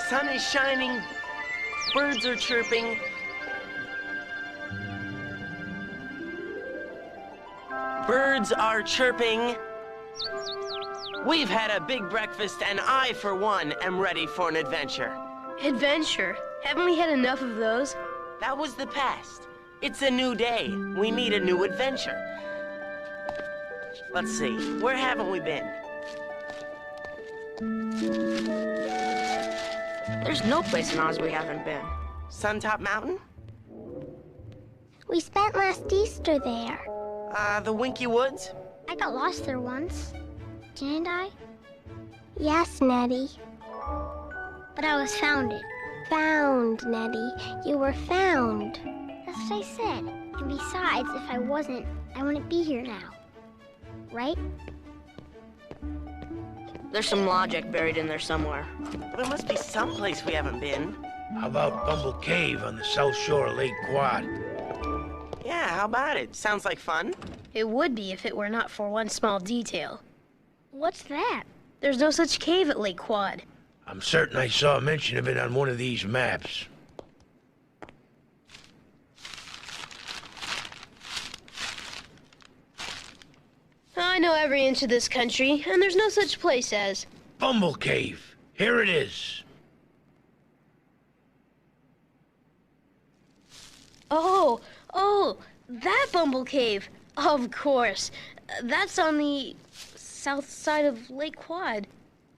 sun is shining, birds are chirping. Birds are chirping. We've had a big breakfast, and I, for one, am ready for an adventure. Adventure? Haven't we had enough of those? That was the past. It's a new day. We need a new adventure. Let's see, where haven't we been? There's no place in Oz we haven't been. Suntop Mountain? We spent last Easter there. The Winky Woods? I got lost there once. Didn't I? Yes, Neddie. But I was founded. Found, Neddie. You were found. That's what I said. And besides, if I wasn't, I wouldn't be here now. Right? There's some logic buried in there somewhere. There must be some place we haven't been. How about Bumble Cave on the south shore of Lake Quad? Yeah, how about it? Sounds like fun. It would be if it were not for one small detail. What's that? There's no such cave at Lake Quad. I'm certain I saw a mention of it on one of these maps. I know every inch of this country, and there's no such place as... Bumble Cave. Here it is. Oh, that Bumble Cave. Of course. That's on the south side of Lake Quad.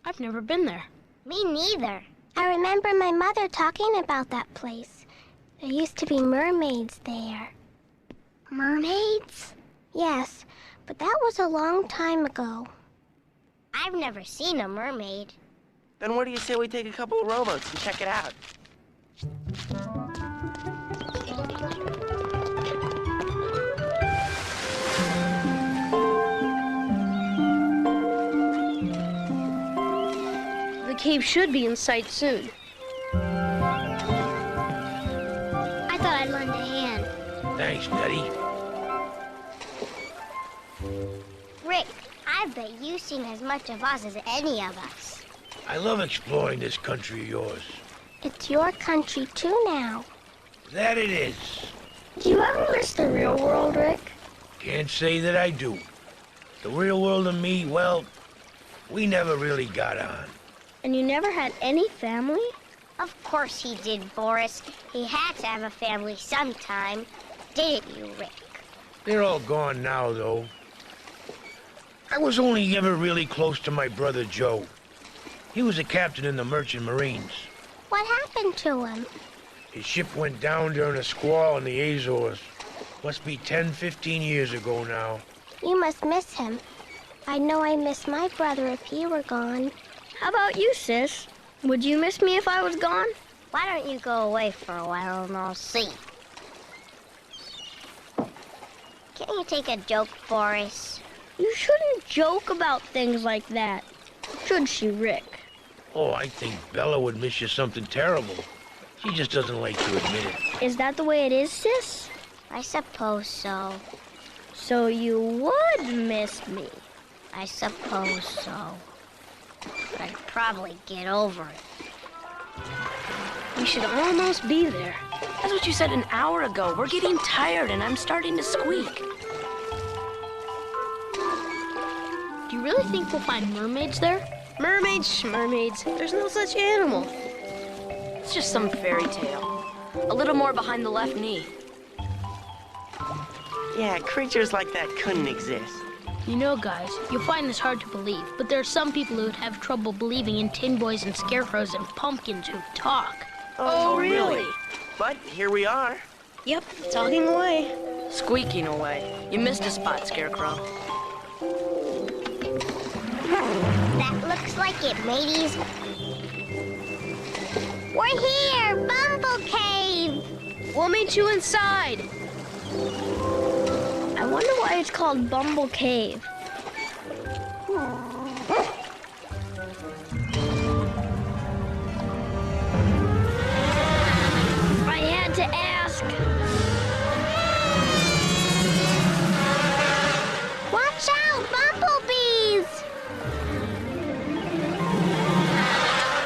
I've never been there. Me neither. I remember my mother talking about that place. There used to be mermaids there. Mermaids? Yes, but that was a long time ago. I've never seen a mermaid. Then what do you say we take a couple of rowboats and check it out? The cave should be in sight soon. I thought I'd lend a hand. Thanks, Neddie. Rick, I bet you've seen as much of Oz as any of us. I love exploring this country of yours. It's your country too now. That it is. Do you ever miss the real world, Rick? Can't say that I do. The real world and me, well, we never really got on. And you never had any family? Of course he did, Boris. He had to have a family sometime. Didn't you, Rick? They're all gone now, though. I was only ever really close to my brother Joe. He was a captain in the Merchant Marines. What happened to him? His ship went down during a squall in the Azores. Must be 10, 15 years ago now. You must miss him. I know I miss my brother if he were gone. How about you, sis? Would you miss me if I was gone? Why don't you go away for a while and I'll see? Can't you take a joke, Boris? You shouldn't joke about things like that. Should she, Rick? Oh, I think Bella would miss you something terrible. She just doesn't like to admit it. Is that the way it is, sis? I suppose so. So you would miss me? I suppose so. But I'd probably get over it. We should almost be there. That's what you said an hour ago. We're getting tired and I'm starting to squeak. Do you really think we'll find mermaids there? Mermaids, mermaids. There's no such animal. It's just some fairy tale. A little more behind the left knee. Yeah, creatures like that couldn't exist. You know, guys, you'll find this hard to believe, but there are some people who would have trouble believing in tin boys and scarecrows and pumpkins who talk. Oh, really? But here we are. Yep, talking away. Squeaking away. You missed a spot, Scarecrow. That looks like it, mateys. We're here! Bumble Cave! We'll meet you inside. I wonder why it's called Bumble Cave. I had to ask. Watch out, bumblebees!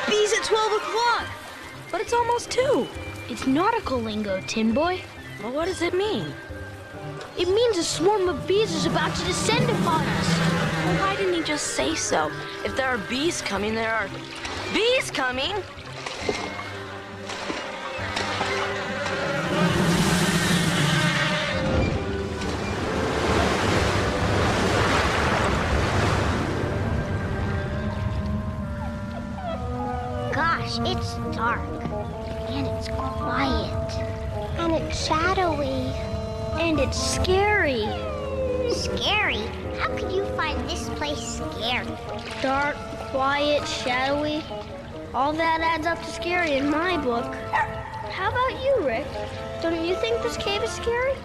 Bees at 12 o'clock. it's almost 2. It's nautical lingo, Tin Boy. Well, what does it mean? It means a swarm of bees is about to descend upon us. Well, why didn't he just say so? If there are bees coming, there are bees coming. Gosh, it's dark. And it's quiet. And it's shadowy. And it's scary. Scary? How could you find this place scary? Dark, quiet, shadowy. All that adds up to scary in my book. How about you, Rick? Don't you think this cave is scary?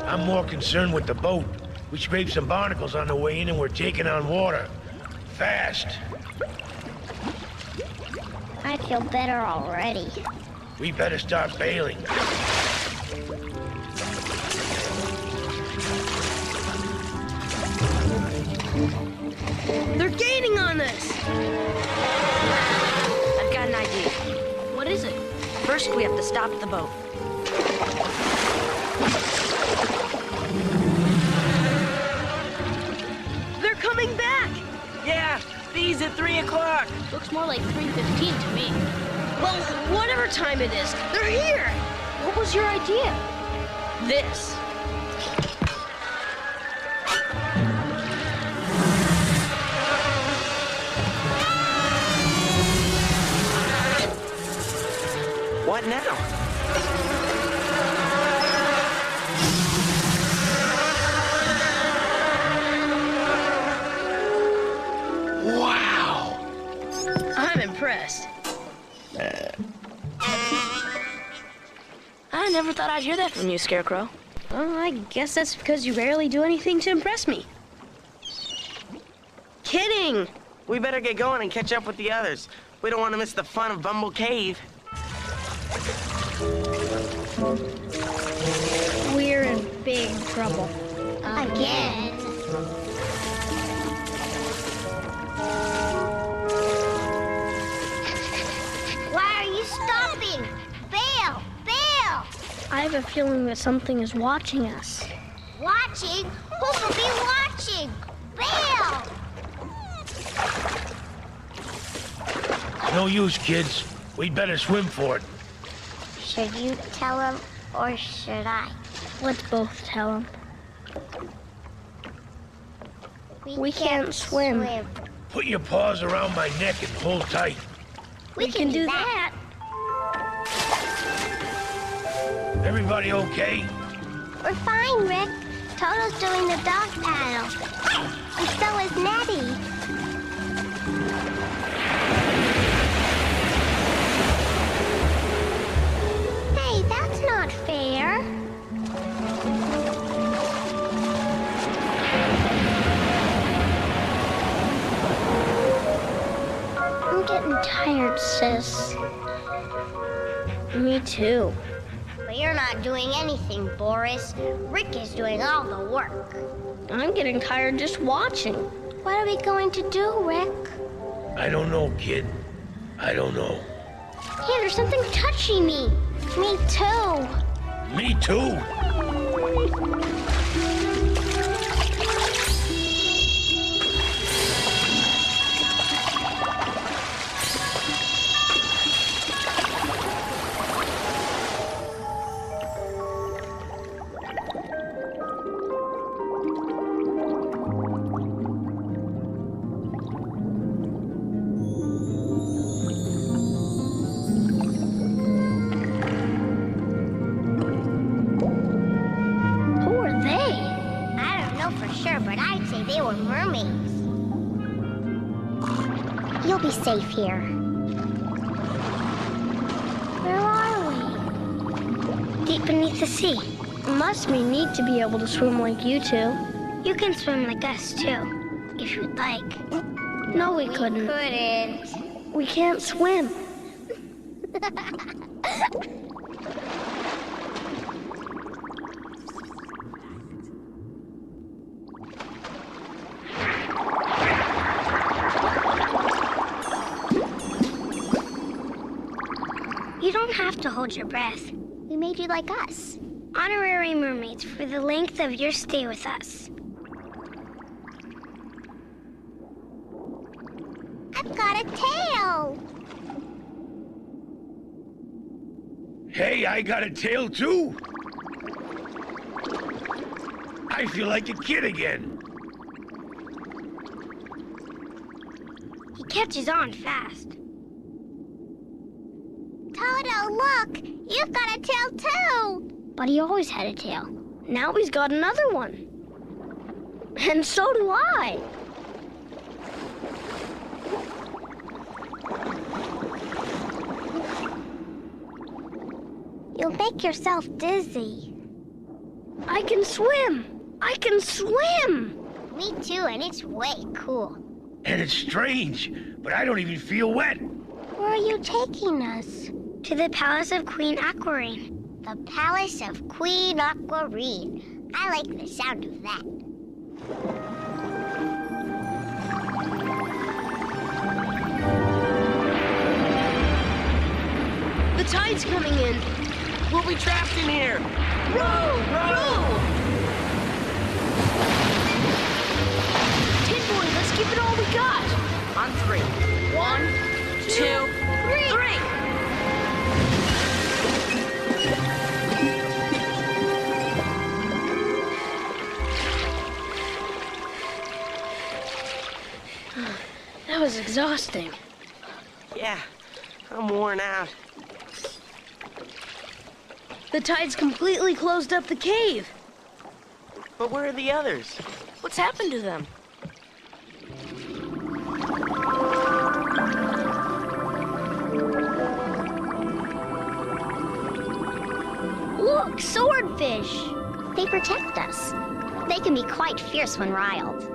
I'm more concerned with the boat. We scraped some barnacles on the way in and we're taking on water. Fast. I feel better already. We better start bailing. They're gaining on us! I've got an idea. What is it? First, we have to stop the boat. They're coming back! Yeah, bees at 3 o'clock. Looks more like 3:15 to me. Well, whatever time it is, they're here! What was your idea? This. What now? Wow! I'm impressed. I never thought I'd hear that from you, Scarecrow. Well, I guess that's because you rarely do anything to impress me. Kidding! We better get going and catch up with the others. We don't want to miss the fun of Bumble Cave. We're in big trouble. Again. Why are you stopping? Bail! Bail! I have a feeling that something is watching us. Watching? Who could be watching? Bail! No use, kids. We'd better swim for it. Should you tell him or should I? Let's both tell them. We can't swim. Put your paws around my neck and hold tight. We can do that. Everybody okay? We're fine, Rick. Toto's doing the dog paddle. And so is Neddie. Hey, that's not fair. I'm getting tired, sis. Me too. But you're not doing anything, Boris. Rick is doing all the work. I'm getting tired just watching. What are we going to do, Rick? I don't know, kid. I don't know. Hey, there's something touching me. Me too. Me too. Who are they? I don't know for sure, but I'd say they were mermaids. You'll be safe here. Where are we? Deep beneath the sea. Must be neat to be able to swim like you two. You can swim like us, too, if you'd like. No, we couldn't. Couldn't. We can't swim. don't have to hold your breath. We made you like us. Honorary mermaids for the length of your stay with us. I've got a tail! Hey, I got a tail too. I feel like a kid again. He catches on fast. Toto, look! You've got a tail too! But he always had a tail. Now he's got another one. And so do I. You'll make yourself dizzy. I can swim. I can swim. Me too, and it's way cool. And it's strange, but I don't even feel wet. Where are you taking us? To the Palace of Queen Aquarine. The Palace of Queen Aquarine. I like the sound of that. The tide's coming in. We'll be trapped in here. Row! Row! Tin Boy, let's give it all we got. On 3. 1, 2, 3. That was exhausting. Yeah, I'm worn out. The tide's completely closed up the cave. But where are the others? What's happened to them? Look, swordfish! They protect us. They can be quite fierce when riled.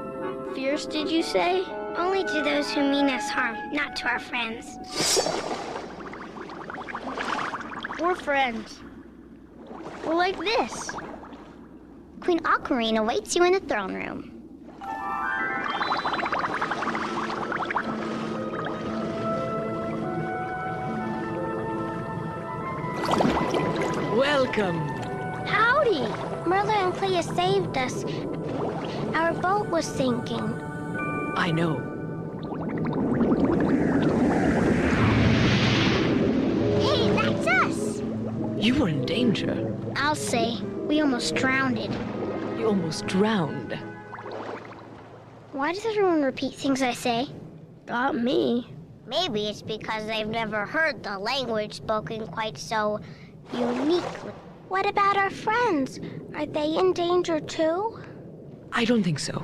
Fierce, did you say? Only to those who mean us harm, not to our friends. We're friends. We're like this. Queen Aquarine awaits you in the throne room. Welcome. Howdy. Merlin and Clea saved us. Our boat was sinking. I know. Hey, that's us! You were in danger. I'll say, we almost drowned. You almost drowned. Why does everyone repeat things I say? Got me. Maybe it's because they've never heard the language spoken quite so uniquely. What about our friends? Are they in danger too? I don't think so.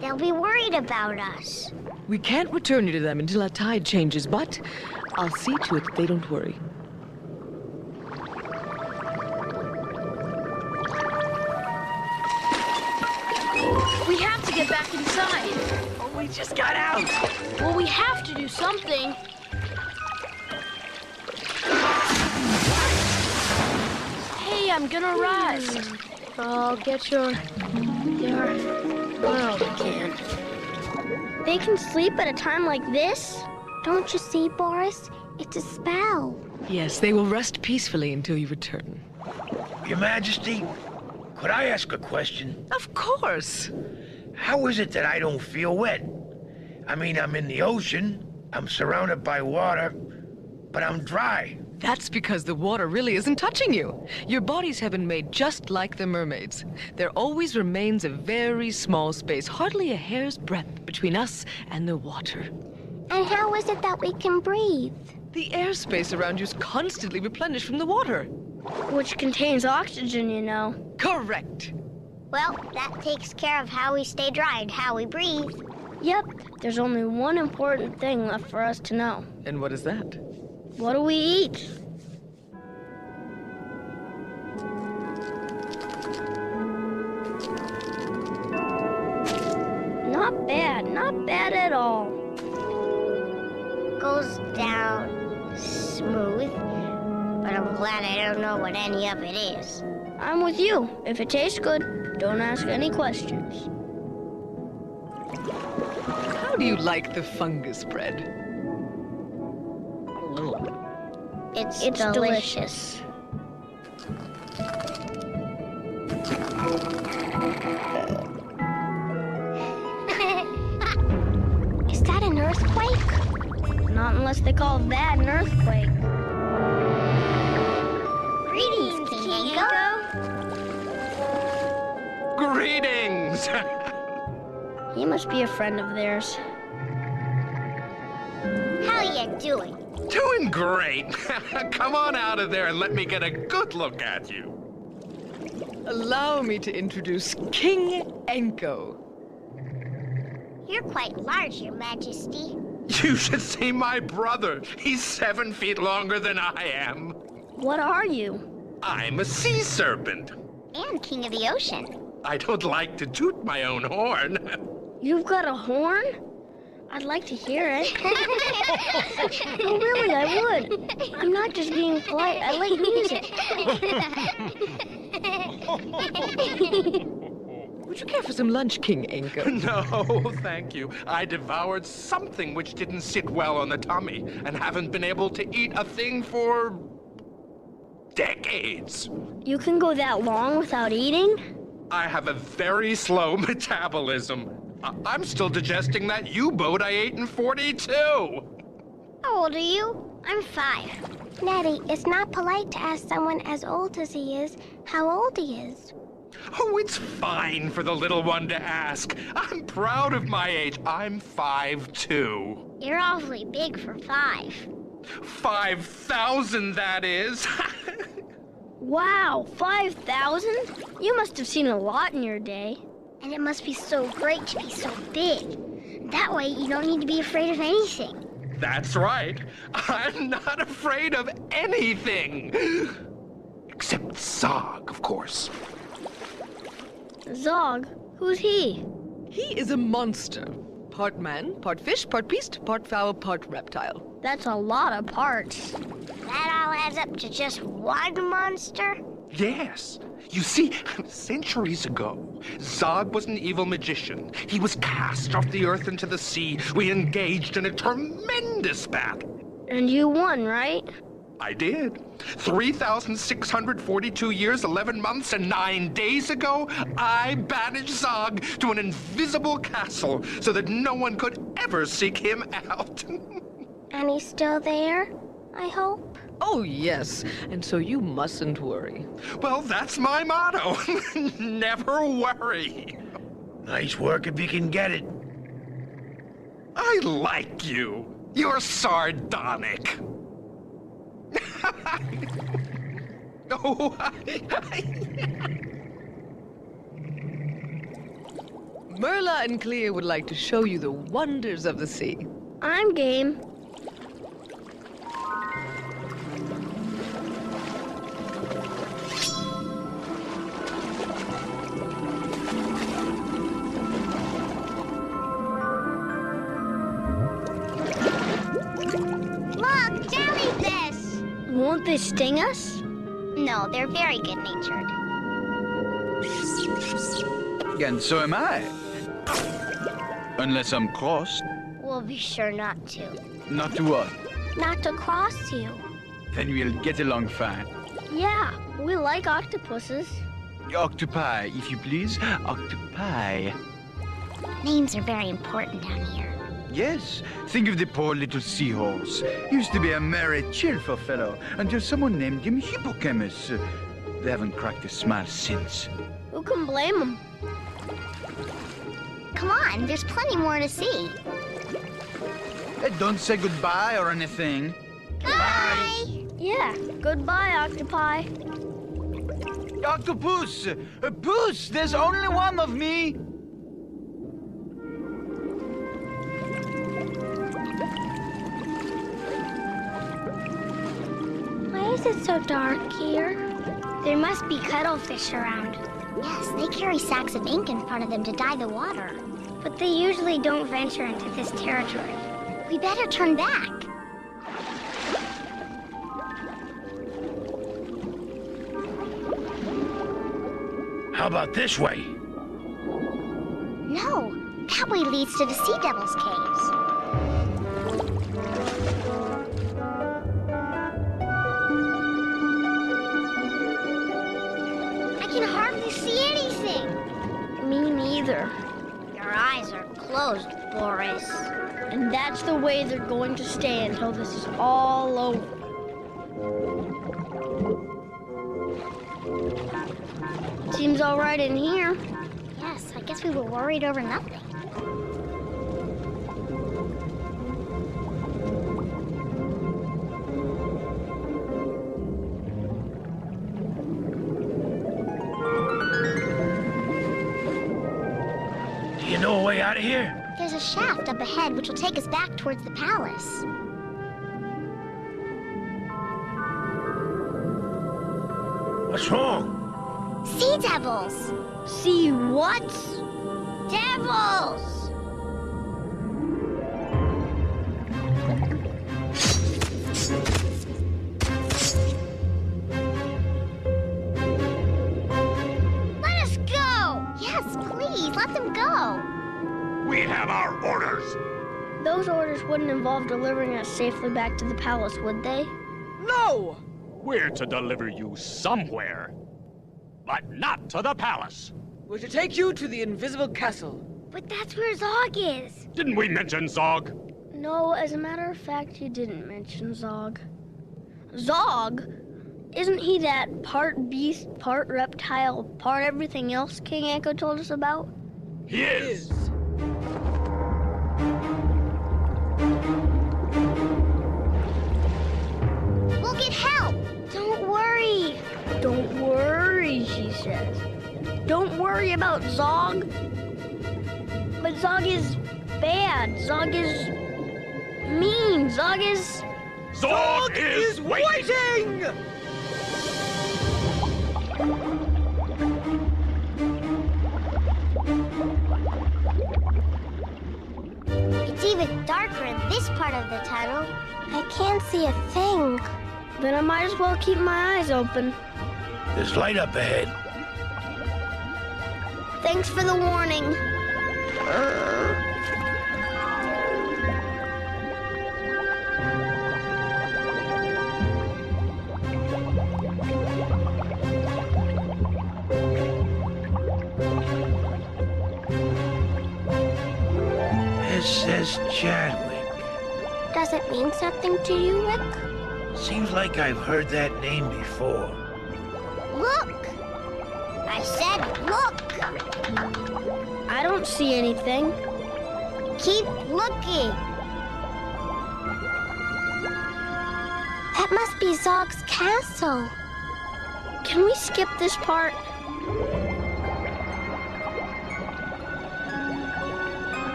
They'll be worried about us. We can't return you to them until our tide changes, but I'll see to it that they don't worry. We have to get back inside. Oh, we just got out. Well, we have to do something. Hey, I'm gonna rest. I'll get your... Well, we can. They can sleep at a time like this? Don't you see, Boris? It's a spell. Yes, they will rest peacefully until you return. Your Majesty, could I ask a question? Of course. How is it that I don't feel wet? I mean, I'm in the ocean, I'm surrounded by water, but I'm dry. That's because the water really isn't touching you. Your bodies have been made just like the mermaids. There always remains a very small space, hardly a hair's breadth, between us and the water. And how is it that we can breathe? The airspace around you is constantly replenished from the water. Which contains oxygen, you know. Correct. Well, that takes care of how we stay dry and how we breathe. Yep, there's only one important thing left for us to know. And what is that? What do we eat? Not bad at all. Goes down smooth, but I'm glad I don't know what any of it is. I'm with you. If it tastes good, don't ask any questions. How do you like the fungus bread? It's delicious. Is that an earthquake? Not unless they call that an earthquake. Greetings, King Anko. Greetings! He must be a friend of theirs. How you doing? Doing great. Come on out of there and let me get a good look at you. Allow me to introduce King Anko. You're quite large, Your Majesty. You should see my brother. He's 7 feet longer than I am. What are you? I'm a sea serpent. And King of the Ocean. I don't like to toot my own horn. You've got a horn? I'd like to hear it. No, really, I would. I'm not just being polite. I like music. Would you care for some lunch, King Anko? No, thank you. I devoured something which didn't sit well on the tummy and haven't been able to eat a thing for decades. You can go that long without eating? I have a very slow metabolism. I'm still digesting that U-boat I ate in 42. How old are you? I'm 5. Neddie, it's not polite to ask someone as old as he is how old he is. Oh, it's fine for the little one to ask. I'm proud of my age. I'm 5'2". You're awfully big for 5. 5,000, that is. Wow, 5,000? You must have seen a lot in your day. And it must be so great to be so big. That way you don't need to be afraid of anything. That's right. I'm not afraid of anything. Except Zog, of course. Zog? Who's he? He is a monster. Part man, part fish, part beast, part fowl, part reptile. That's a lot of parts. That all adds up to just one monster? Yes. You see, centuries ago, Zog was an evil magician. He was cast off the earth into the sea. We engaged in a tremendous battle. And you won, right? I did. 3,642 years, 11 months, and 9 days ago, I banished Zog to an invisible castle so that no one could ever seek him out. And he's still there, I hope? Oh, yes. And so you mustn't worry. Well, that's my motto. Never worry. Nice work if you can get it. I like you. You're sardonic. Oh, Merla and Clea would like to show you the wonders of the sea. I'm game. Look, jellyfish! Won't they sting us? No, they're very good-natured. And so am I. Unless I'm crossed. We'll be sure not to. Not to what? Not to cross you. Then we'll get along fine. Yeah, we like octopuses. Octopi, if you please. Octopi. Names are very important down here. Yes, think of the poor little seahorse. Used to be a merry, cheerful fellow until someone named him Hippocamus. They haven't cracked a smile since. Who can blame them? Come on, there's plenty more to see. Hey, don't say goodbye or anything. Bye! Yeah, goodbye, octopi. Octopus! Puss! There's only one of me! Why is it so dark here? There must be cuttlefish around. Yes, they carry sacks of ink in front of them to dye the water. But they usually don't venture into this territory. We better turn back. How about this way? No, that way leads to the Sea Devil's caves. either. Your eyes are closed, Boris. And that's the way they're going to stay until this is all over. Seems all right in here. Yes, I guess we were worried over nothing. Do you know a way out of here? There's a shaft up ahead which will take us back towards the palace. What's wrong? Sea devils! See what? Devils! Let us go! Yes, please, let them go. We have our orders. Those orders wouldn't involve delivering us safely back to the palace, would they? No! We're to deliver you somewhere, but not to the palace. We're to take you to the invisible castle. But that's where Zog is. Didn't we mention Zog? No, as a matter of fact, you didn't mention Zog. Zog? Isn't he that part beast, part reptile, part everything else King Echo told us about? He is. We'll get help. Don't worry. Don't worry, she says. Don't worry about Zog. But Zog is bad. Zog is mean. Zog is... Zog is waiting! It's even darker in this part of the tunnel. I can't see a thing. Then I might as well keep my eyes open. There's light up ahead. Thanks for the warning. It says Chadwick. Does it mean something to you, Rick? Seems like I've heard that name before. Look! I said look! I don't see anything. Keep looking. That must be Zog's castle. Can we skip this part?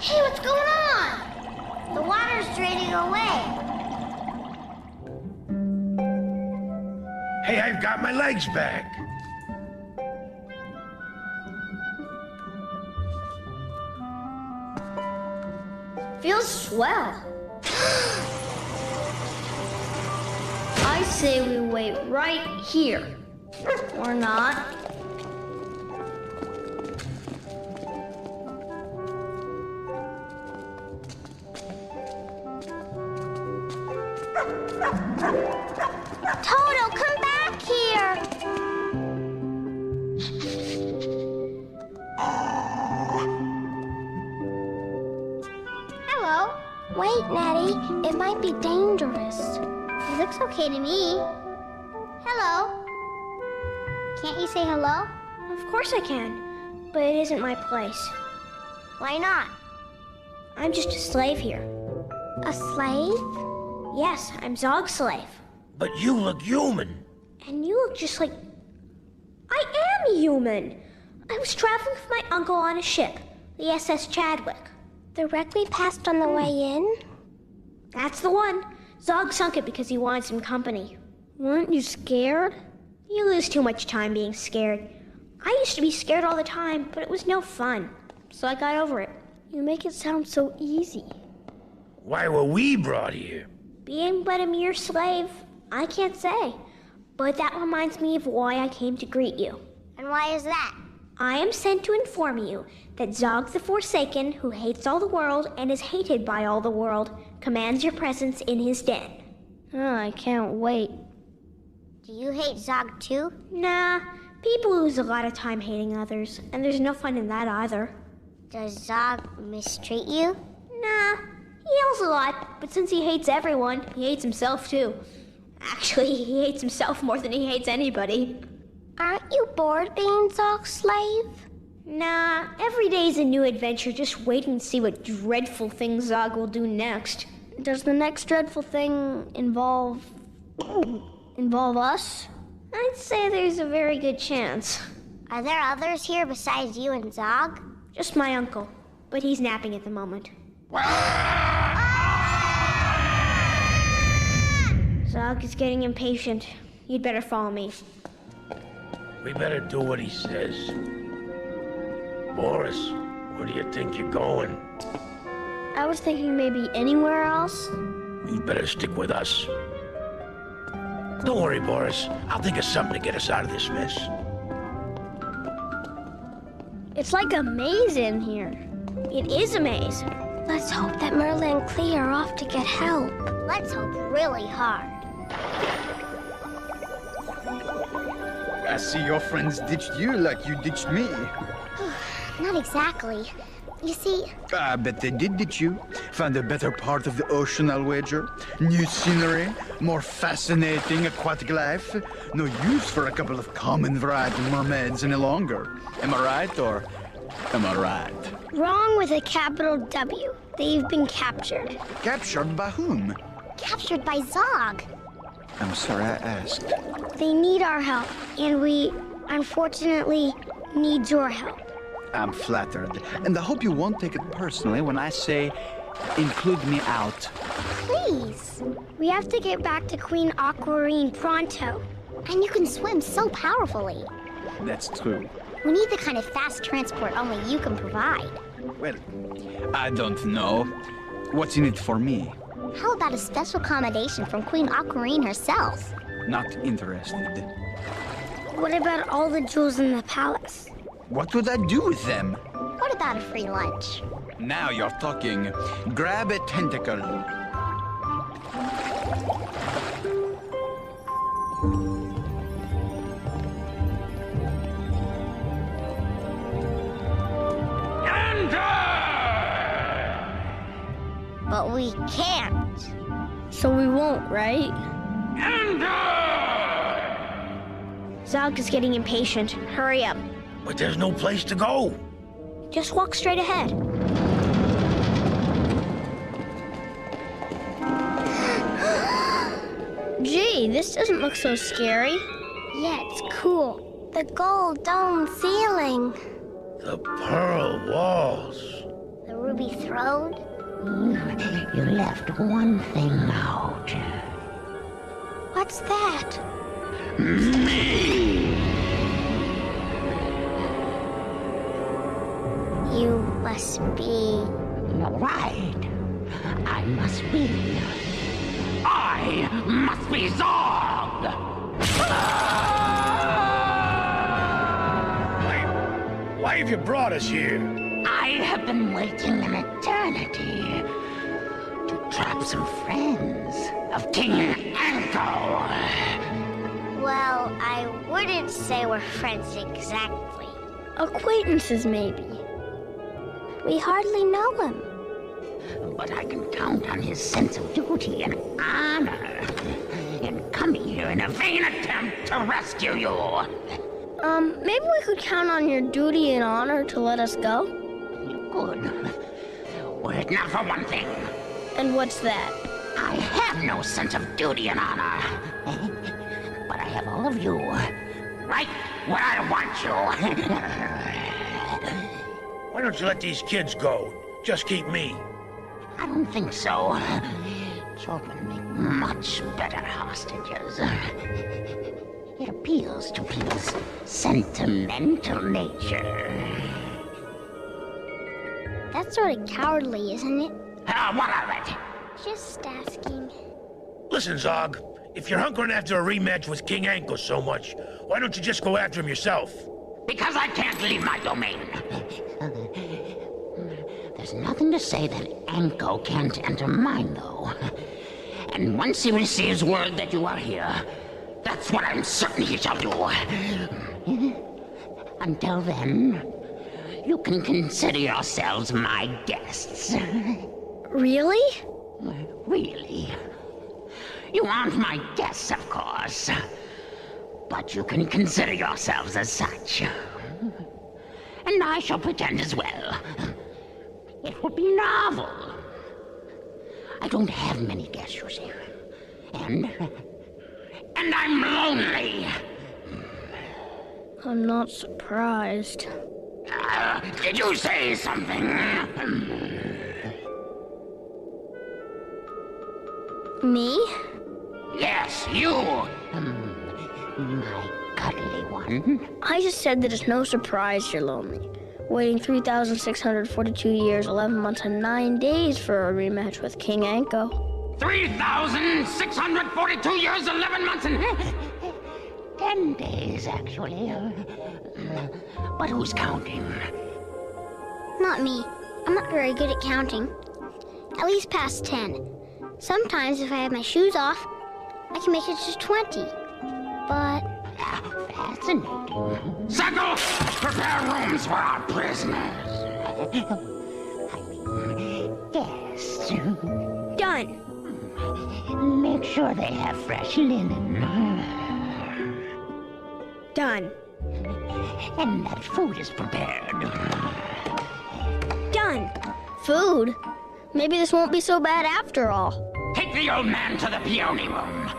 Hey, what's going on? The water's draining away. Hey, I've got my legs back. Feels swell. I say we wait right here. Or not. Toto, come back here. Hello. Wait, Neddie. It might be dangerous. It looks okay to me. Hello. Can't you say hello? Of course I can, but it isn't my place. Why not? I'm just a slave here. A slave? Yes, I'm Zog's slave. But you look human. And you look just like... I am human! I was traveling with my uncle on a ship, the SS Chadwick. The wreck we passed on the way in? That's the one. Zog sunk it because he wanted some company. Weren't you scared? You lose too much time being scared. I used to be scared all the time, but it was no fun. So I got over it. You make it sound so easy. Why were we brought here? Being but a mere slave, I can't say. But that reminds me of why I came to greet you. And why is that? I am sent to inform you that Zog the Forsaken, who hates all the world and is hated by all the world, commands your presence in his den. Oh, I can't wait. Do you hate Zog too? Nah, people lose a lot of time hating others, and there's no fun in that either. Does Zog mistreat you? Nah, he yells a lot, but since he hates everyone, he hates himself too. Actually, he hates himself more than he hates anybody. Aren't you bored being Zog's slave? Nah, every day's a new adventure. Just wait and see what dreadful things Zog will do next. Does the next dreadful thing involve us? I'd say there's a very good chance. Are there others here besides you and Zog? Just my uncle, but he's napping at the moment. Zog is getting impatient. You'd better follow me. We better do what he says. Boris, where do you think you're going? I was thinking maybe anywhere else. You'd better stick with us. Don't worry, Boris. I'll think of something to get us out of this mess. It's like a maze in here. It is a maze. Let's hope that Merlin and Clea are off to get help. Let's hope really hard. I see your friends ditched you like you ditched me. Not exactly. You see, I bet they did ditch you. Found a better part of the ocean, I'll wager. New scenery, more fascinating aquatic life. No use for a couple of common variety mermaids any longer. Am I right, or am I right? wrong with a capital W. They've been captured. Captured by whom? Captured by Zog. I'm sorry I asked. They need our help, and we, unfortunately, need your help. I'm flattered, and I hope you won't take it personally when I say, include me out. Please. We have to get back to Queen Aquarine pronto. And you can swim so powerfully. That's true. We need the kind of fast transport only you can provide. Well, I don't know. What's in it for me? How about a special accommodation from Queen Aquarine herself? Not interested. What about all the jewels in the palace? What would I do with them? What about a free lunch? Now you're talking. Grab a tentacle. But we can't. So we won't, right? Zog is getting impatient. Hurry up. But there's no place to go. Just walk straight ahead. Gee, this doesn't look so scary. Yeah, it's cool. The gold dome ceiling. The pearl walls. The ruby throne. You left one thing out. What's that? Me! You must be... Right. I must be Zog! Why have you brought us here? I have been waiting an eternity to trap some friends of King Anko. Well, I wouldn't say we're friends exactly. Acquaintances, maybe. We hardly know him. But I can count on his sense of duty and honor in coming here in a vain attempt to rescue you. Maybe we could count on your duty and honor to let us go? Good. Were it not for one thing. And what's that? I have no sense of duty and honor. But I have all of you. Right where I want you. Why don't you let these kids go? Just keep me. I don't think so. Children make much better hostages. It appeals to people's sentimental nature. That's sort of cowardly, isn't it? What of it? Just asking. Listen, Zog. If you're hunkering after a rematch with King Anko so much, why don't you just go after him yourself? Because I can't leave my domain. There's nothing to say that Anko can't enter mine, though. And once he receives word that you are here, that's what I'm certain he shall do. Until then, you can consider yourselves my guests. Really? Really? You aren't my guests, of course. But you can consider yourselves as such. And I shall pretend as well. It would be novel. I don't have many guests, you see. And I'm lonely. I'm not surprised. Did you say something? Me? Yes, you. My cuddly one. I just said that it's no surprise you're lonely. Waiting 3,642 years, 11 months, and 9 days for a rematch with King Anko. 3,642 years, 11 months, and 10 days, actually. But who's counting? Not me. I'm not very good at counting. At least past 10. Sometimes if I have my shoes off, I can make it to 20. But... Fascinating. Settle! Prepare rooms for our prisoners. I mean, guests. Done. Make sure they have fresh linen. Done. And that food is prepared. Done. Food? Maybe this won't be so bad after all. Take the old man to the peony room.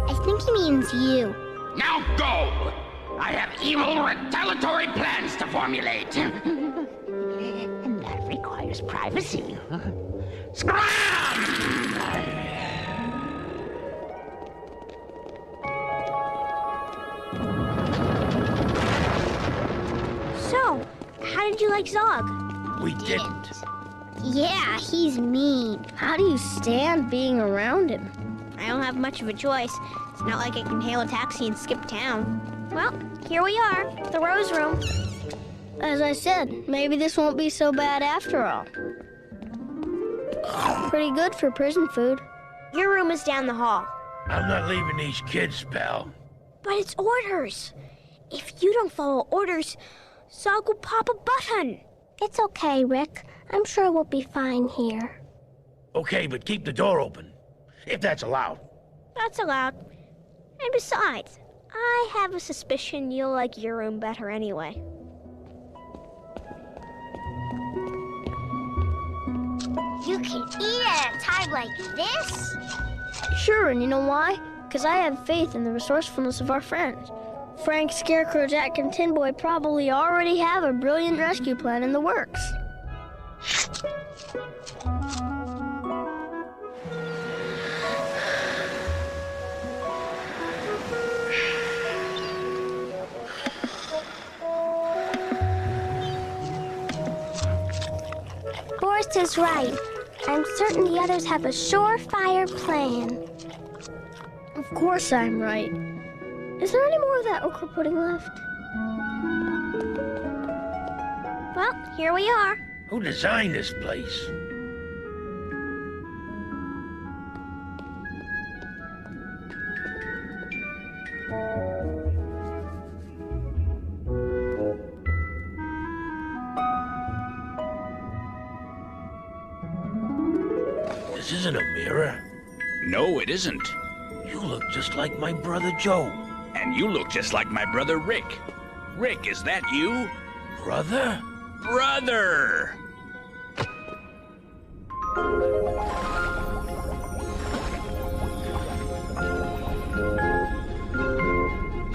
I think he means you. Now go! I have evil retaliatory plans to formulate. And that requires privacy. Scram! So, how did you like Zog? We didn't. Yeah, he's mean. How do you stand being around him? I don't have much of a choice. It's not like I can hail a taxi and skip town. Well, here we are, the Rose Room. As I said, maybe this won't be so bad after all. Pretty good for prison food. Your room is down the hall. I'm not leaving these kids, pal. But it's orders. If you don't follow orders, Zog will pop a button. It's okay, Rick. I'm sure we'll be fine here. Okay, but keep the door open. If that's allowed. That's allowed. And besides, I have a suspicion you'll like your room better anyway. You can eat at a time like this? Sure, and you know why? Because I have faith in the resourcefulness of our friends. Frank, Scarecrow, Jack, and Tin Boy probably already have a brilliant rescue plan in the works. Forrest is right. I'm certain the others have a surefire plan. Of course I'm right. Is there any more of that okra pudding left? Well, here we are. Who designed this place? This isn't a mirror. No, it isn't. You look just like my brother Joe. And you look just like my brother Rick. Rick, is that you? Brother? Brother!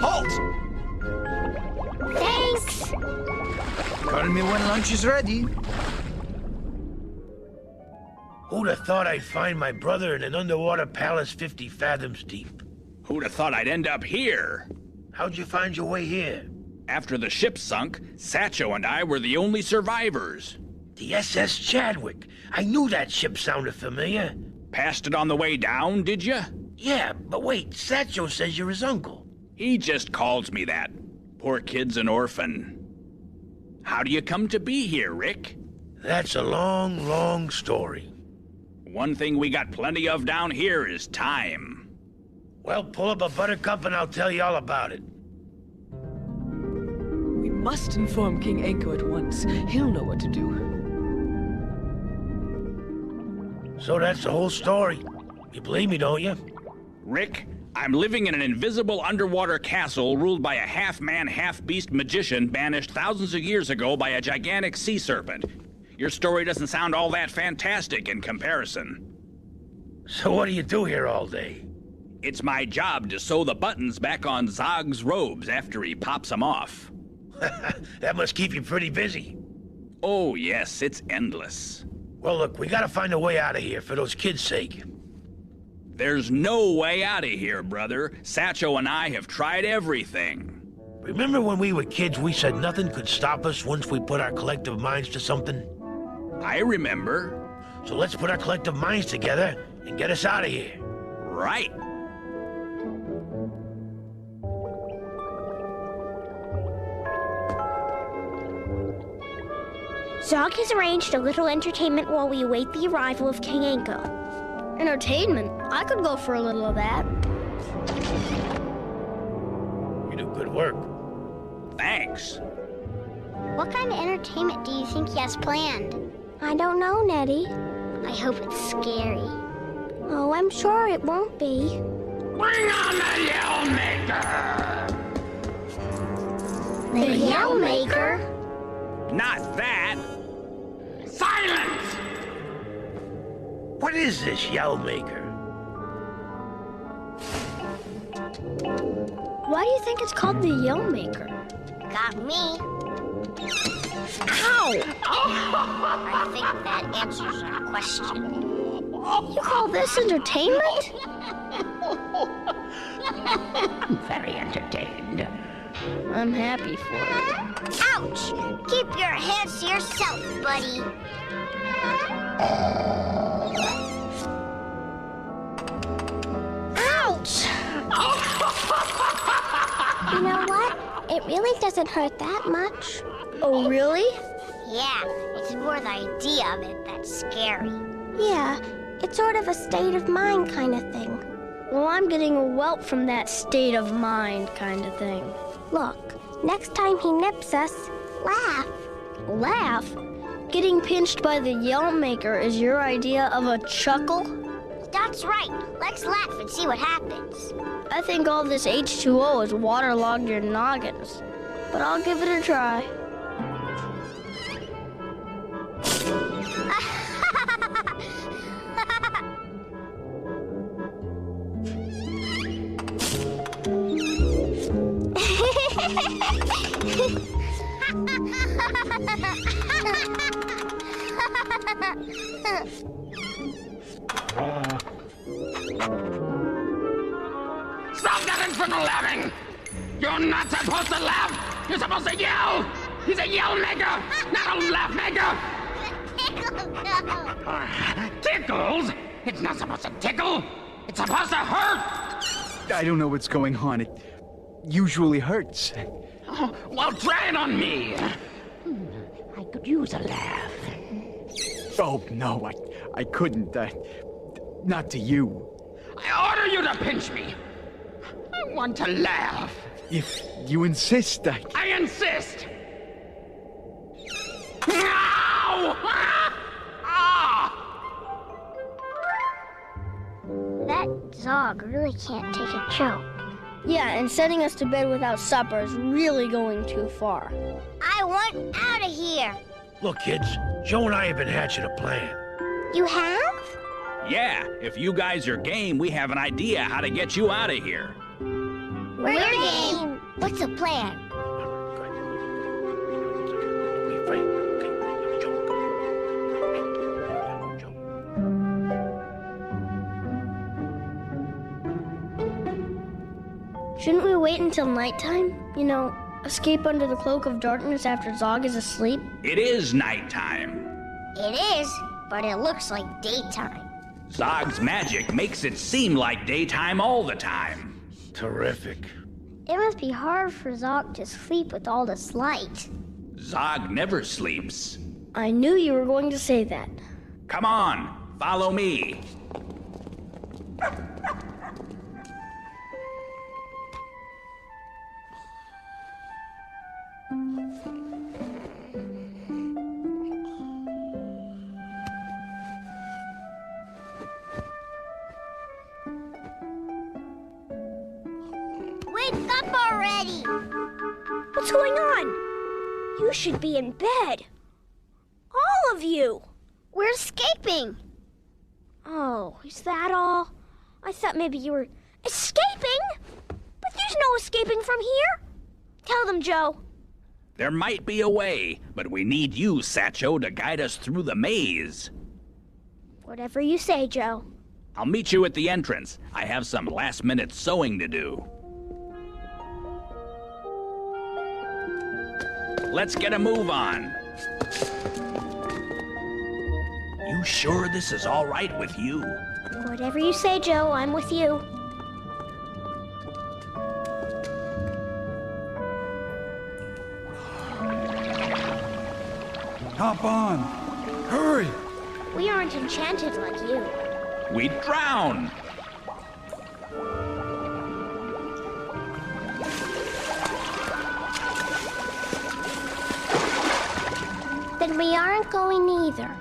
Halt! Thanks! Call me when lunch is ready. Who'd have thought I'd find my brother in an underwater palace 50 fathoms deep? Who'd have thought I'd end up here? How'd you find your way here? After the ship sunk, Satcho and I were the only survivors. The SS Chadwick. I knew that ship sounded familiar. Passed it on the way down, did you? Yeah, but wait, Satcho says you're his uncle. He just calls me that. Poor kid's an orphan. How do you come to be here, Rick? That's a long, long story. One thing we got plenty of down here is time. Well, pull up a buttercup and I'll tell you all about it. We must inform King Anko at once. He'll know what to do. So that's the whole story. You believe me, don't you? Rick, I'm living in an invisible underwater castle ruled by a half-man, half-beast magician banished thousands of years ago by a gigantic sea serpent. Your story doesn't sound all that fantastic in comparison. So what do you do here all day? It's my job to sew the buttons back on Zog's robes after he pops them off. That must keep you pretty busy. Oh, yes, it's endless. Well, look, we gotta find a way out of here for those kids' sake. There's no way out of here, brother. Satcho and I have tried everything. Remember when we were kids, we said nothing could stop us once we put our collective minds to something? I remember. So let's put our collective minds together and get us out of here. Right. Zog has arranged a little entertainment while we await the arrival of King Anko. Entertainment? I could go for a little of that. You do good work. Thanks. What kind of entertainment do you think he has planned? I don't know, Neddie. I hope it's scary. Oh, I'm sure it won't be. Bring on the Yell Maker! The Yell Maker? Not that! Silence! What is this Yell Maker? Why do you think it's called the Yell Maker? Got me. Ow! I think that answers our question. You call this entertainment? Very entertained. I'm happy for it. Ouch! Keep your hands to yourself, buddy. Ouch! You know what? It really doesn't hurt that much. Oh, really? Yeah, it's more the idea of it that's scary. Yeah, it's sort of a state of mind kind of thing. Well, I'm getting a welt from that state of mind kind of thing. Look, next time he nips us, laugh. Laugh? Getting pinched by the Yell Maker is your idea of a chuckle? That's right. Let's laugh and see what happens. I think all this H2O has waterlogged your noggins, but I'll give it a try. Stop that infernal laughing! You're not supposed to laugh! You're supposed to yell! He's a Yell Maker, not a Laugh Maker! Tickles? It's not supposed to tickle! It's supposed to hurt! I don't know what's going on. It usually hurts. Oh, well, try it on me! I could use a laugh. Oh, no, I couldn't. Not to you. I order you to pinch me! I want to laugh! If you insist, I insist! Ow! Ah! That Zog really can't take a joke. Yeah, and sending us to bed without supper is really going too far. I want out of here. Look, kids, Joe and I have been hatching a plan. You have? Yeah, if you guys are game, we have an idea how to get you out of here. We're game. What's the plan? Shouldn't we wait until nighttime? You know, escape under the cloak of darkness after Zog is asleep? It is nighttime. It is, but it looks like daytime. Zog's magic makes it seem like daytime all the time. Terrific. It must be hard for Zog to sleep with all this light. Zog never sleeps. I knew you were going to say that. Come on, follow me. Wake up already! What's going on? You should be in bed. All of you. We're escaping! Oh, is that all? I thought maybe you were escaping? But there's no escaping from here. Tell them, Joe. There might be a way, but we need you, Satcho, to guide us through the maze. Whatever you say, Joe. I'll meet you at the entrance. I have some last-minute sewing to do. Let's get a move on. You sure this is all right with you? Whatever you say, Joe, I'm with you. Hop on! Hurry! We aren't enchanted like you. We'd drown. Then we aren't going either.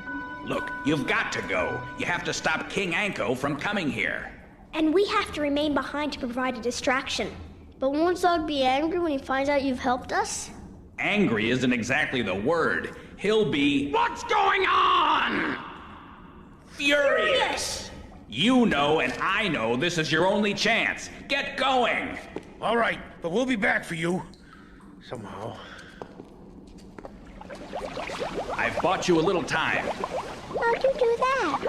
Look, you've got to go. You have to stop King Anko from coming here. And we have to remain behind to provide a distraction. But won't Zog be angry when he finds out you've helped us? Angry isn't exactly the word. He'll be... What's going on? furious! You know and I know this is your only chance. Get going! All right, but we'll be back for you. Somehow. I've bought you a little time. How'd you do that?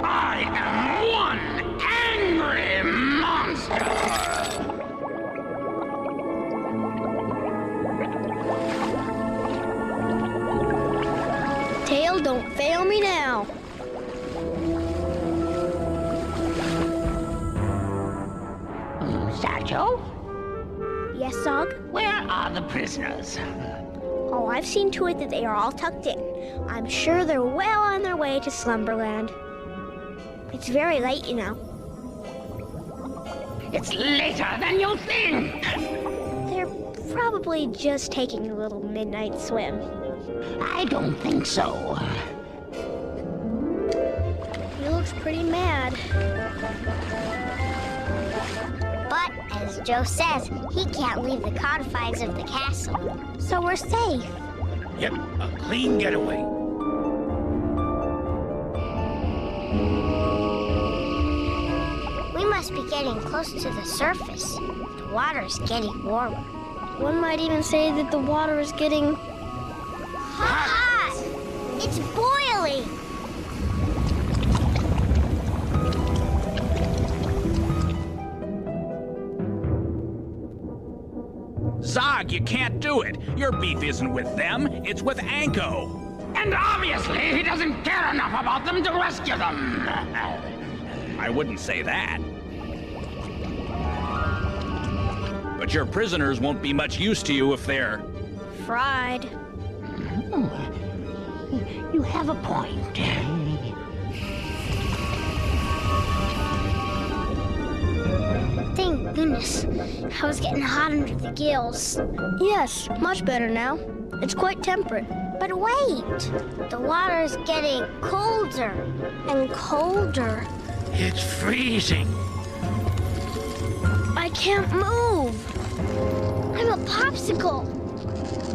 I am one angry monster! Tail, don't fail me now. Satchel? Yes, Zog? Where are the prisoners? Oh, I've seen to it that they are all tucked in. I'm sure they're well on their way to Slumberland. It's very late, you know. It's later than you think! They're probably just taking a little midnight swim. I don't think so. He looks pretty mad. But, as Joe says, he can't leave the confines of the castle. So we're safe. Yep, a clean getaway. We must be getting close to the surface. The water's getting warmer. One might even say that the water is getting... hot! It's boiling! Zog, you can't do it. Your beef isn't with them, it's with Anko. And obviously he doesn't care enough about them to rescue them. I wouldn't say that. But your prisoners won't be much use to you if they're... fried. You have a point. Thank goodness. I was getting hot under the gills. Yes, much better now. It's quite temperate. But wait! The water's getting colder and colder. It's freezing. I can't move. I'm a popsicle.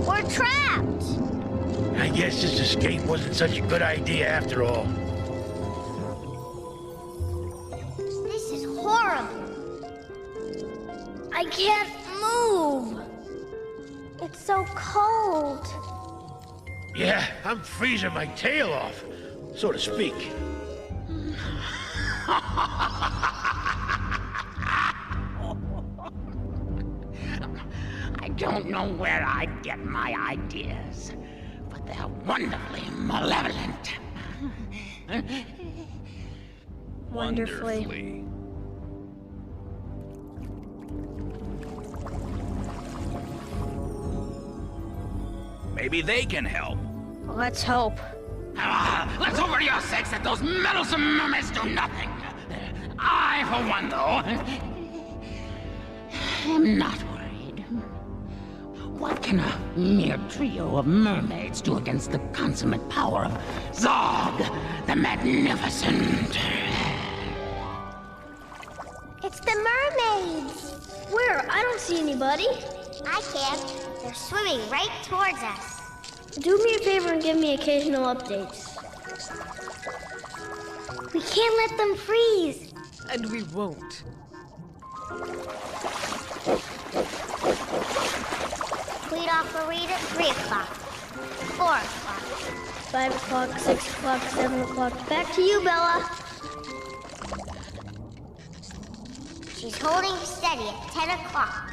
We're trapped. I guess this escape wasn't such a good idea after all. This is horrible. I can't move. It's so cold. Yeah, I'm freezing my tail off, so to speak. I don't know where I get my ideas, but they're wonderfully malevolent. Wonderfully. Maybe they can help. Let's hope. Let's hope for your sakes that those meddlesome mermaids do nothing. I, for one, though, am not worried. What can a mere trio of mermaids do against the consummate power of Zog the Magnificent? It's the mermaids. Where? I don't see anybody. I can. They're swimming right towards us. Do me a favor and give me occasional updates. We can't let them freeze. And we won't. We'd offer read at 3 o'clock, 4 o'clock. 5 o'clock, 6 o'clock, 7 o'clock. Back to you, Bella. She's holding steady at 10 o'clock.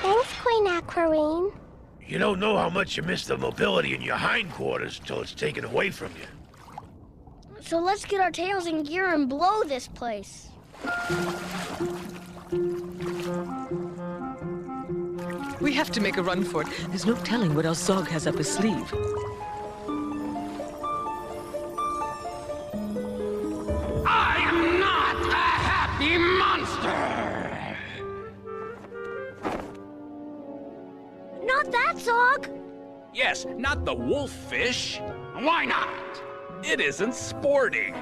Thanks, Queen Aquarine. You don't know how much you miss the mobility in your hindquarters till it's taken away from you. So let's get our tails in gear and blow this place. We have to make a run for it. There's no telling what else Zog has up his sleeve. I am not a happy monster! Not that, Zog! Yes, not the wolffish. Why not? It isn't sporting.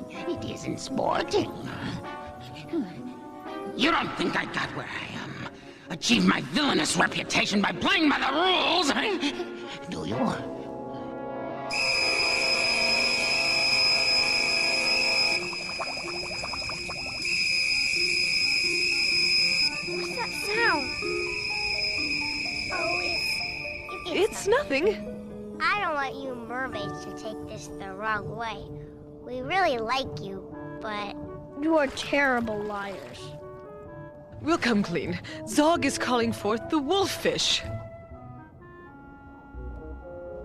It isn't sporting. You don't think I got where I am? Achieved my villainous reputation by playing by the rules? Do you? What's that sound? Oh, It's nothing. I don't want you mermaids to take this the wrong way. We really like you, but... You are terrible liars. We'll come clean. Zog is calling forth the wolffish.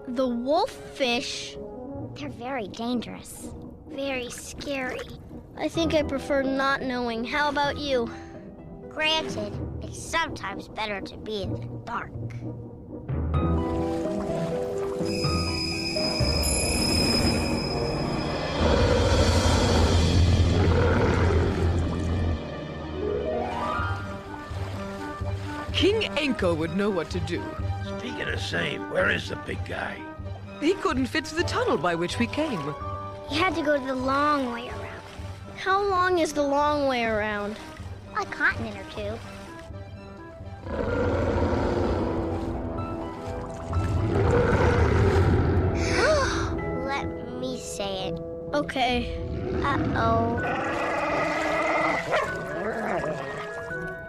The wolffish? They're very dangerous. Very scary. I think I prefer not knowing. How about you? Granted, it's sometimes better to be in the dark. King Anko would know what to do. Speaking of same, where is the big guy? He couldn't fit through the tunnel by which we came. You had to go the long way around. How long is the long way around? A continent or two. Let me say it. Okay. Uh-oh.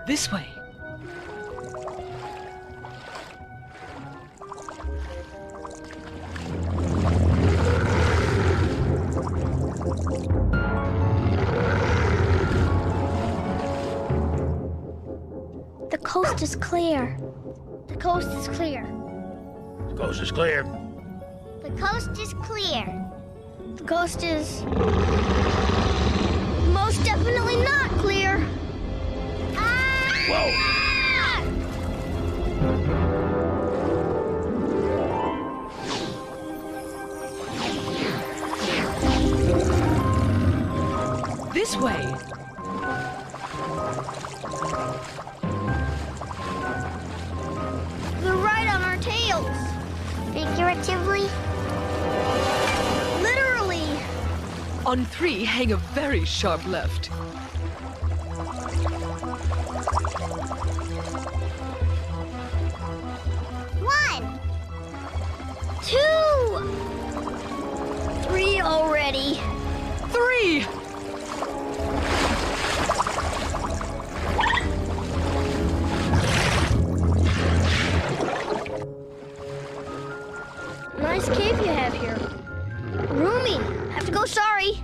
This way. The coast is clear. The coast is clear. The coast is clear. The coast is clear. The coast is... most definitely not clear. Whoa! This way. They're right on our tails. Figuratively? Literally. On 3, hang a very sharp left. One. 2. 3 already. 3! Nice cave you have here. Roomy. Have to go, sorry.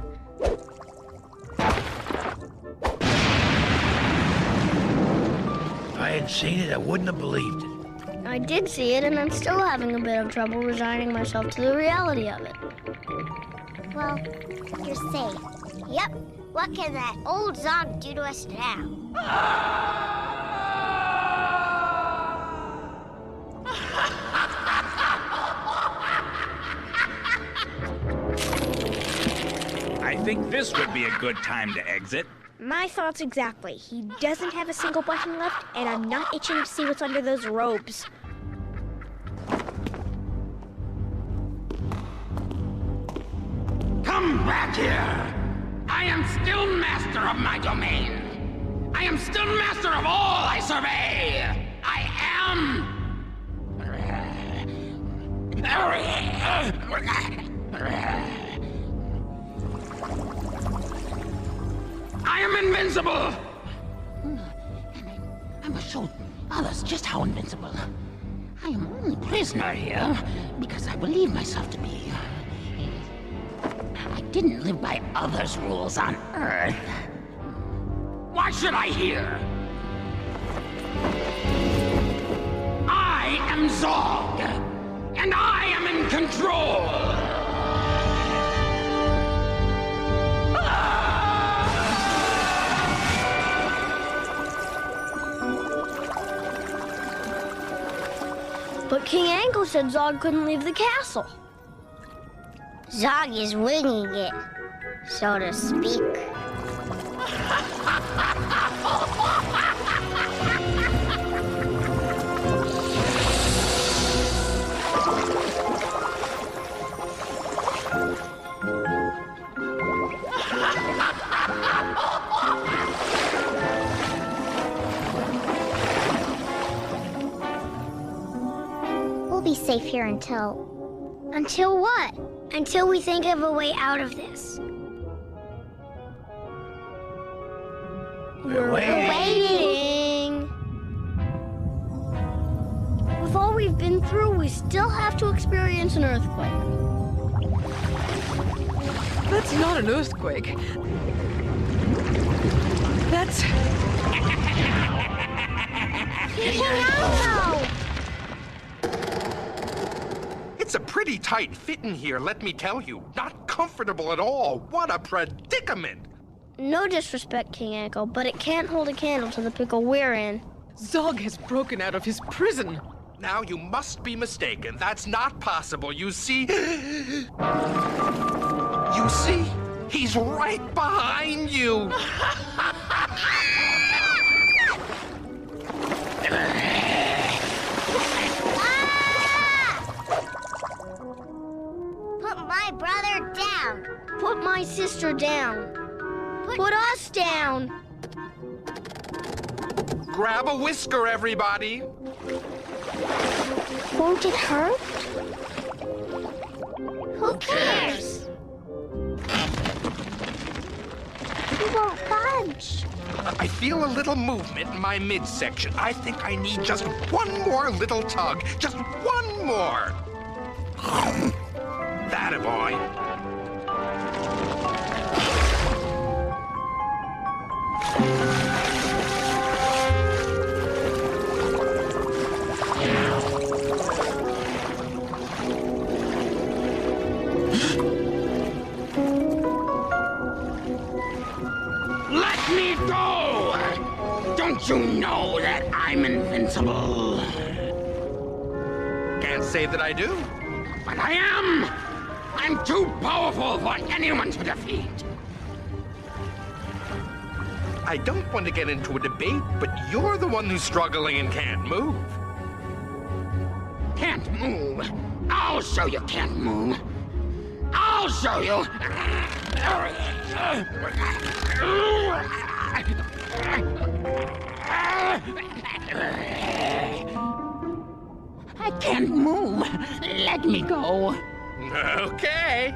If I had seen it, I wouldn't have believed it. I did see it, and I'm still having a bit of trouble resigning myself to the reality of it. Well, you're safe. Yep, What can that old Zog do to us now? I think this would be a good time to exit. My thoughts exactly. He doesn't have a single button left, and I'm not itching to see what's under those robes. Come back here! I am still master of my domain. I am still master of all I survey. I am... I am invincible! I must show others just how invincible. I am only prisoner here because I believe myself to be. I didn't live by others' rules on Earth. Why should I here? I am Zog, and I am in control! But King Anko said Zog couldn't leave the castle. Zog is winging it, so to speak. We'll be safe here until... Until what? Until we think of a way out of this. We're waiting. With all we've been through, we still have to experience an earthquake. That's not an earthquake. That's... It's a pretty tight fit in here, let me tell you. Not comfortable at all. What a predicament. No disrespect, King Anko, but it can't hold a candle to the pickle we're in. Zog has broken out of his prison. Now you must be mistaken. That's not possible. You see... You see? He's right behind you. Put my brother down. Put my sister down. Put us down. Grab a whisker, everybody. Won't it hurt? Who cares? He won't budge. I feel a little movement in my midsection. I think I need just one more little tug. Just one more. That a boy. Let me go! Don't you know that I'm invincible? Can't say that I do. But I am! I'm too powerful for anyone to defeat! I don't want to get into a debate, but you're the one who's struggling and can't move. Can't move? I'll show you can't move. I'll show you! I can't move. Let me go. Okay.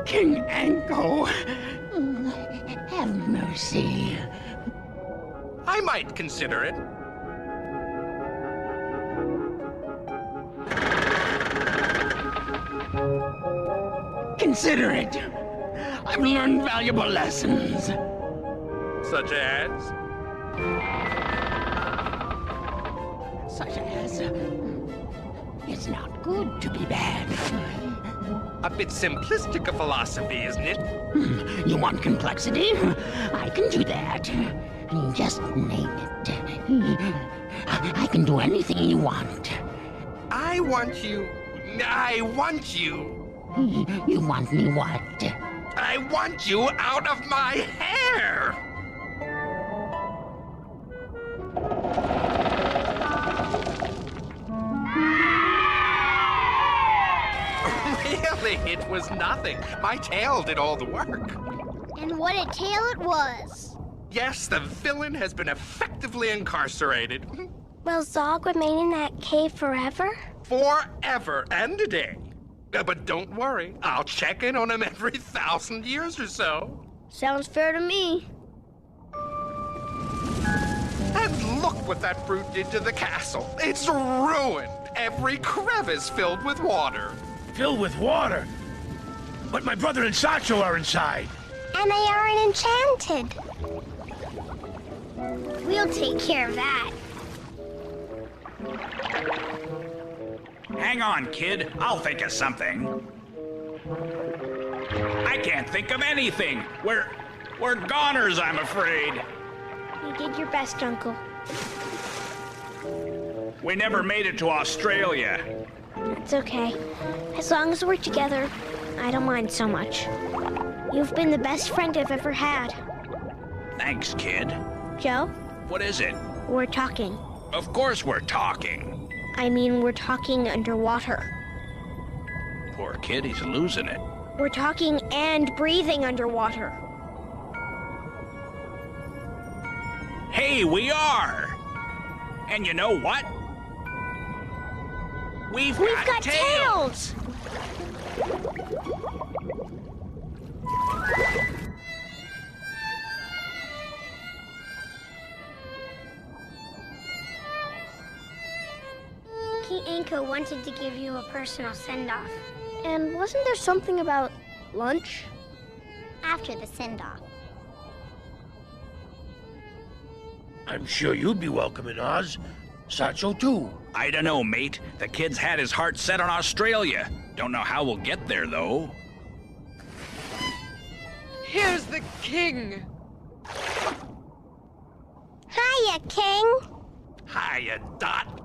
King Anko, have mercy. I might consider it. Consider it. I've learned valuable lessons. Such as? good to be bad. A bit simplistic a philosophy, isn't it? You want complexity? I can do that. Just name it. I can do anything you want. I want you. You want me what? I want you out of my hair! Really, it was nothing. My tail did all the work. And what a tale it was. Yes, the villain has been effectively incarcerated. Will Zog remain in that cave forever? Forever and a day. But don't worry, I'll check in on him every 1,000 years or so. Sounds fair to me. And look what that fruit did to the castle. It's ruined. Every crevice filled with water. Filled with water? But my brother and Sancho are inside. And they aren't enchanted. We'll take care of that. Hang on, kid. I'll think of something. I can't think of anything. We're goners, I'm afraid. You did your best, Uncle. We never made it to Australia. It's okay. As long as we're together, I don't mind so much. You've been the best friend I've ever had. Thanks, kid. Joe, What is it? we're talking. Of course we're talking. I mean, we're talking underwater. Poor kid, he's losing it. We're talking and breathing underwater. Hey, we are! And you know what? We've got tails! King Anko wanted to give you a personal send-off. And wasn't there something about lunch? After the send-off. I'm sure you'd be welcome in Oz. Sancho, too. I don't know, mate. The kid's had his heart set on Australia. Don't know how we'll get there, though. Here's the king. Hiya, King. Hiya, Dot.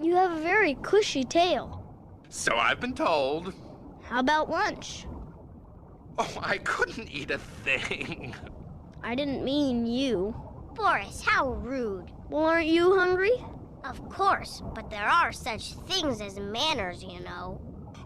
You have a very cushy tail. So I've been told. How about lunch? Oh, I couldn't eat a thing. I didn't mean you. Boris, how rude. Well, aren't you hungry? Of course, but there are such things as manners, you know.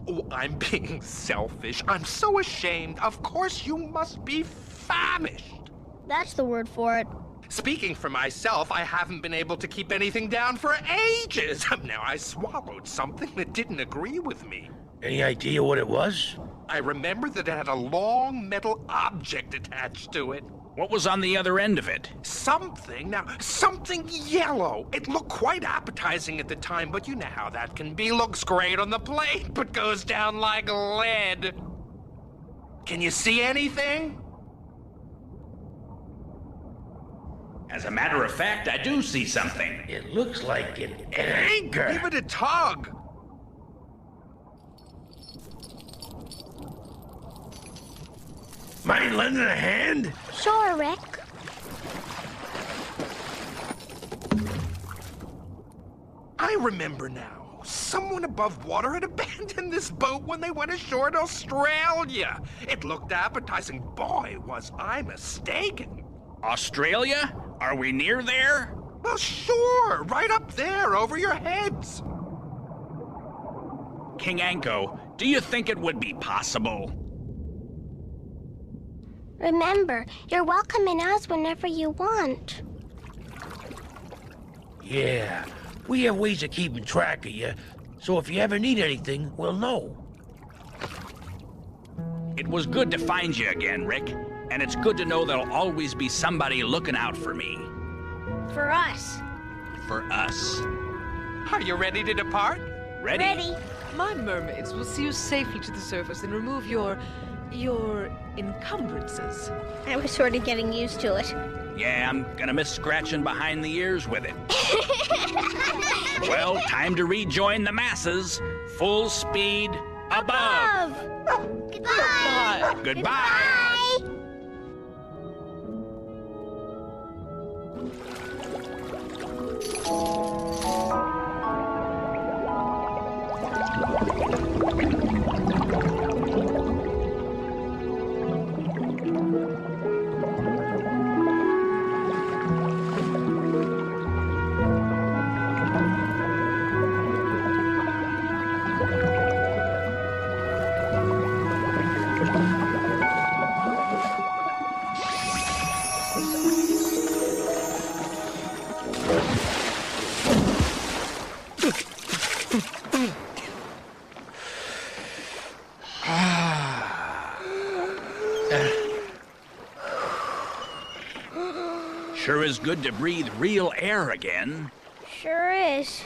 Oh, I'm being selfish. I'm so ashamed. Of course you must be famished. That's the word for it. Speaking for myself, I haven't been able to keep anything down for ages. Now I swallowed something that didn't agree with me. Any idea what it was? I remember that it had a long metal object attached to it. What was on the other end of it? Something yellow. It looked quite appetizing at the time, but you know how that can be. Looks great on the plate, but goes down like lead. Can you see anything? As a matter of fact, I do see something. It looks like an anchor. Give it a tug. Mind lending a hand? Sure, Rick. I remember now. Someone above water had abandoned this boat when they went ashore in Australia. It looked appetizing. Boy, was I mistaken. Australia? Are we near there? Well, sure. Right up there, over your heads. King Anko, do you think it would be possible? Remember, you're welcome in Oz whenever you want. Yeah, we have ways of keeping track of you, so if you ever need anything, we'll know. It was good to find you again, Rick. And it's good to know there'll always be somebody looking out for me. For us. For us. Are you ready to depart? Ready? My mermaids will see you safely to the surface and remove your encumbrances. I was sort of getting used to it. Yeah, I'm gonna miss scratching behind the ears with it. Well, time to rejoin the masses. Full speed above. Goodbye. Goodbye. Sure is good to breathe real air again. Sure is.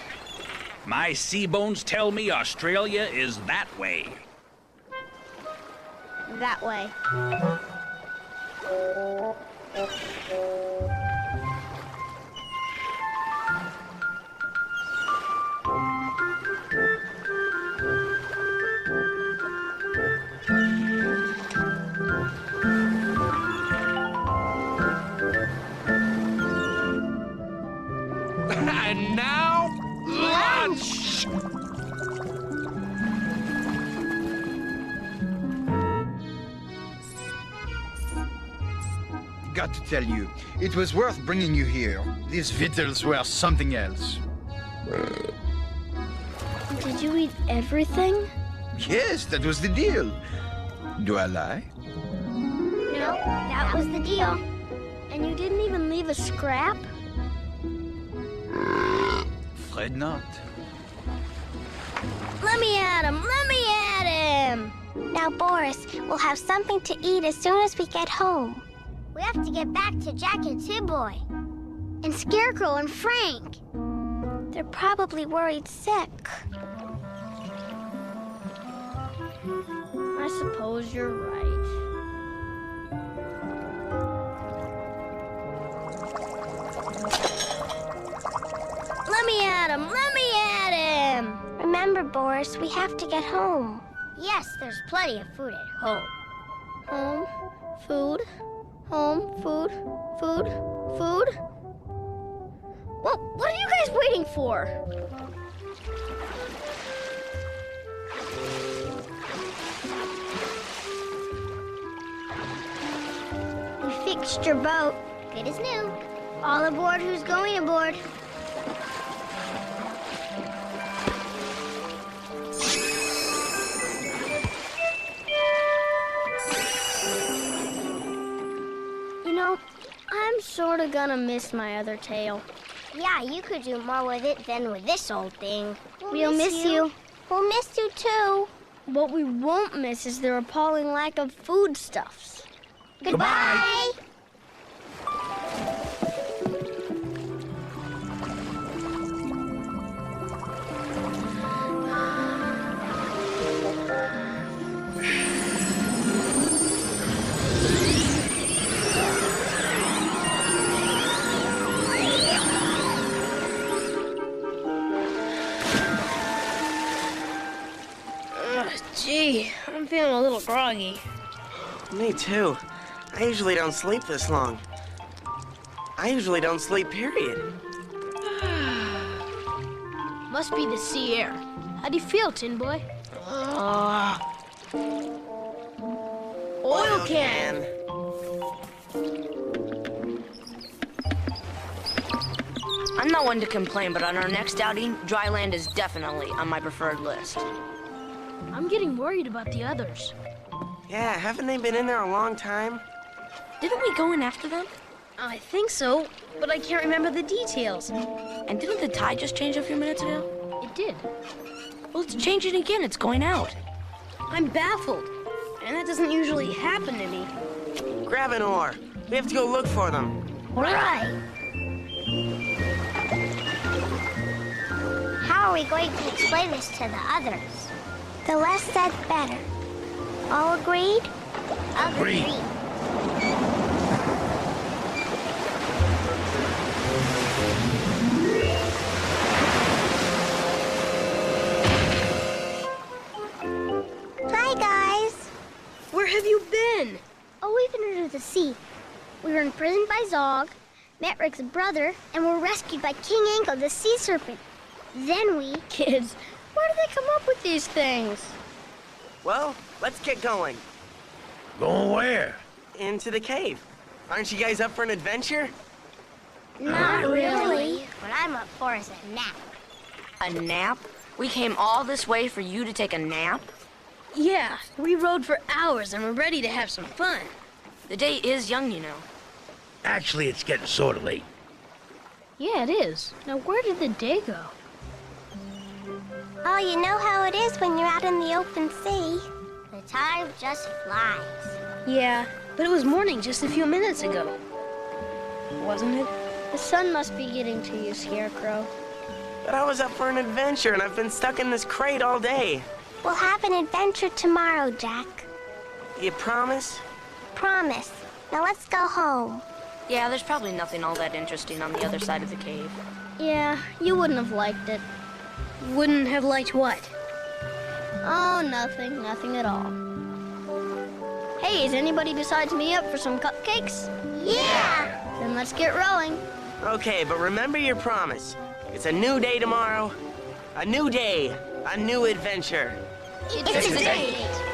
My sea bones tell me Australia is that way. That way. And now, lunch! Got to tell you, it was worth bringing you here. These victuals were something else. Did you eat everything? Yes, that was the deal. Do I lie? No, that was the deal. And you didn't even leave a scrap? Afraid not. Let me at him! Let me at him! Now, Boris, we'll have something to eat as soon as we get home. We have to get back to Jack and Boy. And Scarecrow and Frank. They're probably worried sick. I suppose you're right. Let me at him! Let me at him! Remember, Boris, we have to get home. Yes, there's plenty of food at home. Home, food, home, food, food, food. Well, what are you guys waiting for? We fixed your boat. Good as new. All aboard who's going aboard. You know, I'm sort of gonna miss my other tail. Yeah, you could do more with it than with this old thing. We'll miss you. We'll miss you too. What we won't miss is their appalling lack of foodstuffs. Goodbye. Gee, I'm feeling a little groggy. Me too. I usually don't sleep this long. I usually don't sleep, period. Must be the sea air. How do you feel, Tin Boy? Oil can. I'm not one to complain, but on our next outing, dry land is definitely on my preferred list. I'm getting worried about the others. Yeah, haven't they been in there a long time? Didn't we go in after them? I think so, but I can't remember the details. And didn't the tide just change a few minutes ago? It did. Well, it's changing again. It's going out. I'm baffled, and that doesn't usually happen to me. Grab an oar. We have to go look for them. All right. How are we going to explain this to the others? The less said, better. All agreed? Agreed. the sea. We were imprisoned by Zog, met Rick's brother, and were rescued by King Anko, the sea serpent. Then we... Kids, where do they come up with these things? Well, let's get going. Going where? Into the cave. Aren't you guys up for an adventure? Not really. What I'm up for is a nap. A nap? We came all this way for you to take a nap? Yeah, we rode for hours and we're ready to have some fun. The day is young, you know. Actually, it's getting sort of late. Yeah, it is. Now, where did the day go? Oh, you know how it is when you're out in the open sea. The time just flies. Yeah, but it was morning just a few minutes ago. Wasn't it? The sun must be getting to you, Scarecrow. But I was up for an adventure and I've been stuck in this crate all day. We'll have an adventure tomorrow, Jack. You promise? Promise. Now let's go home. Yeah, there's probably nothing all that interesting on the other side of the cave. Yeah, you wouldn't have liked it. Wouldn't have liked what? Oh, nothing. Nothing at all. Hey, is anybody besides me up for some cupcakes? Yeah! Then let's get rowing. Okay, but remember your promise. It's a new day tomorrow. A new day. A new adventure. It's a date.